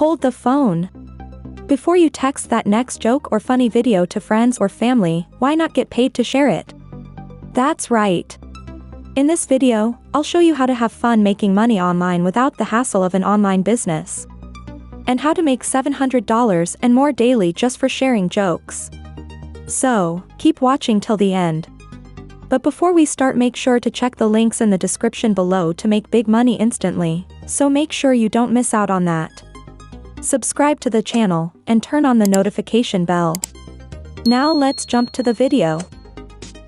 Hold the phone. Before you text that next joke or funny video to friends or family, why not get paid to share it? That's right. In this video, I'll show you how to have fun making money online without the hassle of an online business. And how to make $700 and more daily just for sharing jokes. So, keep watching till the end. But before we start, make sure to check the links in the description below to make big money instantly, so make sure you don't miss out on that. Subscribe to the channel, and turn on the notification bell. Now let's jump to the video.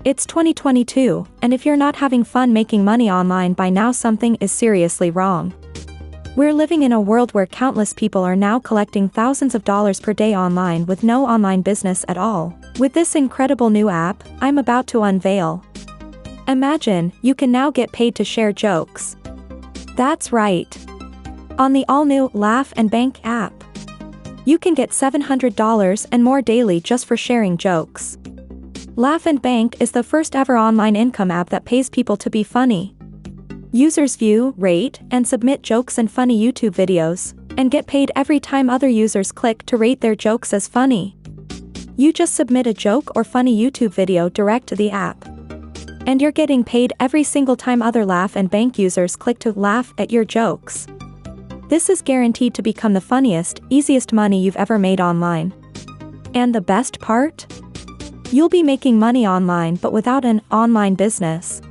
It's 2022, and if you're not having fun making money online by now, something is seriously wrong. We're living in a world where countless people are now collecting thousands of dollars per day online with no online business at all, with this incredible new app I'm about to unveil. Imagine, you can now get paid to share jokes. That's right. On the all-new Laugh and Bank app, you can get $700 and more daily just for sharing jokes. Laugh and Bank is the first ever online income app that pays people to be funny. Users view, rate, and submit jokes and funny YouTube videos, and get paid every time other users click to rate their jokes as funny. You just submit a joke or funny YouTube video direct to the app. And you're getting paid every single time other Laugh and Bank users click to laugh at your jokes. This is guaranteed to become the funniest, easiest money you've ever made online. And the best part? You'll be making money online but without an online business.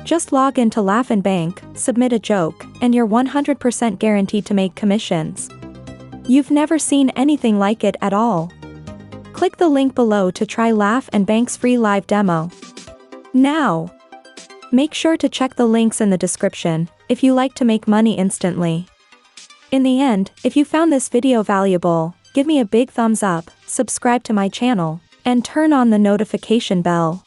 Just log into Laugh and Bank, submit a joke, and you're 100% guaranteed to make commissions. You've never seen anything like it at all. Click the link below to try Laugh and Bank's free live demo. Now! Make sure to check the links in the description if you like to make money instantly. In the end, if you found this video valuable, give me a big thumbs up, subscribe to my channel, and turn on the notification bell.